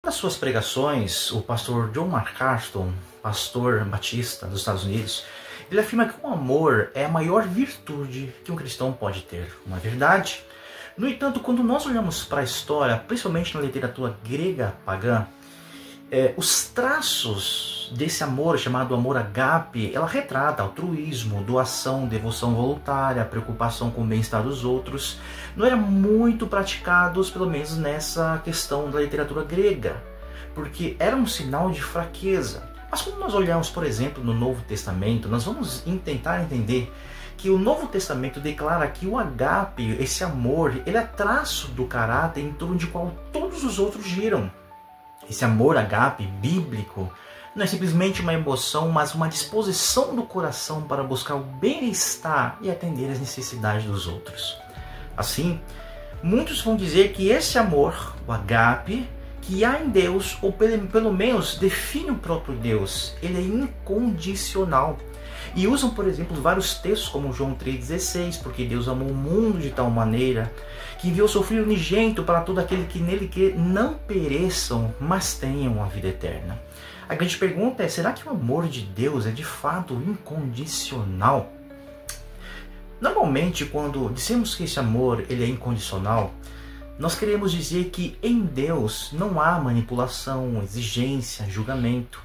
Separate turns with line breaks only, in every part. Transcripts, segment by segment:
das suas pregações, o pastor John MacArthur, pastor batista dos Estados Unidos, ele afirma que o amor é a maior virtude que um cristão pode ter. Uma verdade. No entanto, quando nós olhamos para a história, principalmente na literatura grega pagã, os traços desse amor, chamado amor agape, ela retrata altruísmo, doação, devoção voluntária, preocupação com o bem-estar dos outros. Não eram muito praticados, pelo menos nessa questão da literatura grega, porque era um sinal de fraqueza. Mas quando nós olhamos, por exemplo, no Novo Testamento, nós vamos tentar entender que o Novo Testamento declara que o agape, esse amor, ele é traço do caráter em torno de qual todos os outros giram. Esse amor agape bíblico não é simplesmente uma emoção, mas uma disposição do coração para buscar o bem-estar e atender às necessidades dos outros. Assim, muitos vão dizer que esse amor, o agape, que há em Deus, ou pelo menos define o próprio Deus, ele é incondicional. E usam, por exemplo, vários textos como João 3,16, porque Deus amou o mundo de tal maneira que enviou seu Filho unigênito para todo aquele que nele crê não pereçam, mas tenham a vida eterna. A grande pergunta é, será que o amor de Deus é de fato incondicional? Normalmente, quando dizemos que esse amor ele é incondicional, nós queremos dizer que em Deus não há manipulação, exigência, julgamento,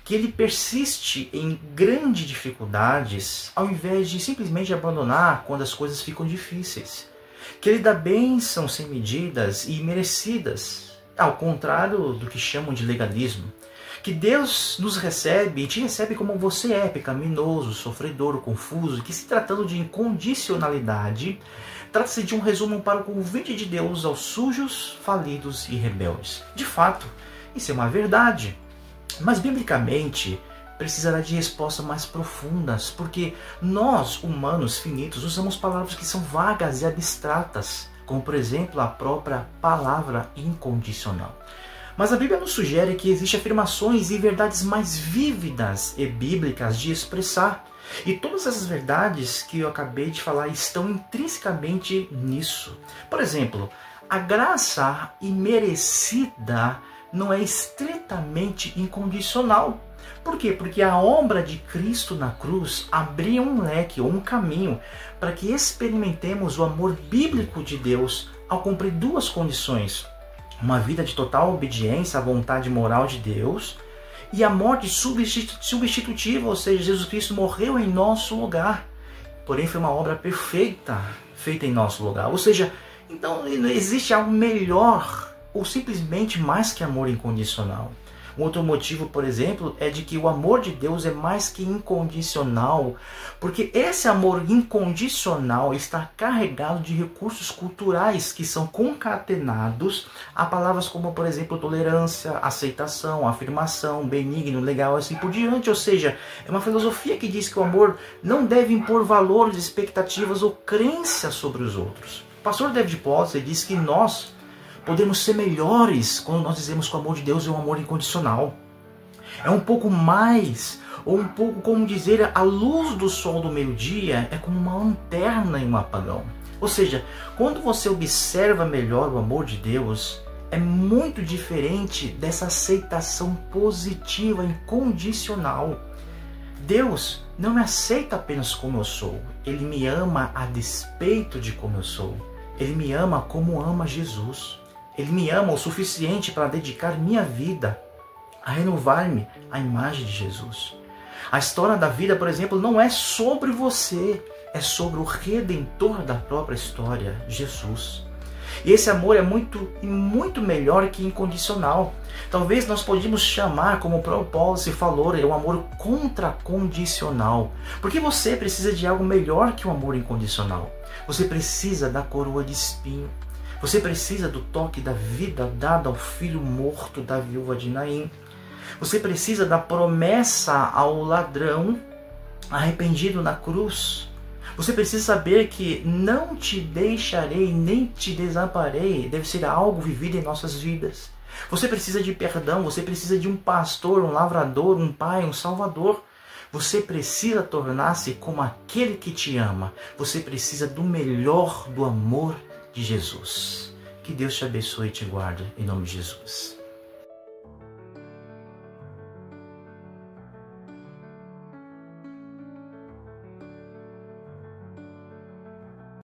que ele persiste em grandes dificuldades ao invés de simplesmente abandonar quando as coisas ficam difíceis, que ele dá bênçãos sem medidas e merecidas, ao contrário do que chamam de legalismo, que Deus nos recebe e te recebe como você é, pecaminoso, sofredor, confuso, que se tratando de incondicionalidade, trata-se de um resumo para o convite de Deus aos sujos, falidos e rebeldes. De fato, isso é uma verdade, mas biblicamente precisará de respostas mais profundas, porque nós, humanos finitos, usamos palavras que são vagas e abstratas, como por exemplo a própria palavra incondicional. Mas a Bíblia nos sugere que existem afirmações e verdades mais vívidas e bíblicas de expressar. E todas essas verdades que eu acabei de falar estão intrinsecamente nisso. Por exemplo, a graça imerecida não é estritamente incondicional. Por quê? Porque a obra de Cristo na cruz abria um leque ou um caminho para que experimentemos o amor bíblico de Deus ao cumprir duas condições. Uma vida de total obediência à vontade moral de Deus e a morte substitutiva, ou seja, Jesus Cristo morreu em nosso lugar. Porém, foi uma obra perfeita feita em nosso lugar. Ou seja, então não existe algo melhor ou simplesmente mais que amor incondicional. Um outro motivo, por exemplo, é de que o amor de Deus é mais que incondicional, porque esse amor incondicional está carregado de recursos culturais que são concatenados a palavras como, por exemplo, tolerância, aceitação, afirmação, benigno, legal, assim por diante. Ou seja, é uma filosofia que diz que o amor não deve impor valores, expectativas ou crenças sobre os outros. O pastor David Potts diz que nós podemos ser melhores quando nós dizemos que o amor de Deus é um amor incondicional. É um pouco mais, ou um pouco como dizer, a luz do sol do meio-dia é como uma lanterna em um apagão. Ou seja, quando você observa melhor o amor de Deus, é muito diferente dessa aceitação positiva, incondicional. Deus não me aceita apenas como eu sou. Ele me ama a despeito de como eu sou. Ele me ama como ama Jesus. Ele me ama o suficiente para dedicar minha vida a renovar-me à imagem de Jesus. A história da vida, por exemplo, não é sobre você, é sobre o Redentor da própria história, Jesus. E esse amor é muito melhor que incondicional. Talvez nós podíamos chamar, como o próprio Paulo se falou, é um amor contracondicional. Porque você precisa de algo melhor que o amor incondicional. Você precisa da coroa de espinho. Você precisa do toque da vida dada ao filho morto da viúva de Naim. Você precisa da promessa ao ladrão arrependido na cruz. Você precisa saber que não te deixarei nem te desamparei deve ser algo vivido em nossas vidas. Você precisa de perdão, você precisa de um pastor, um lavrador, um pai, um salvador. Você precisa tornar-se como aquele que te ama. Você precisa do melhor do amor de Jesus. Que Deus te abençoe e te guarde, em nome de Jesus.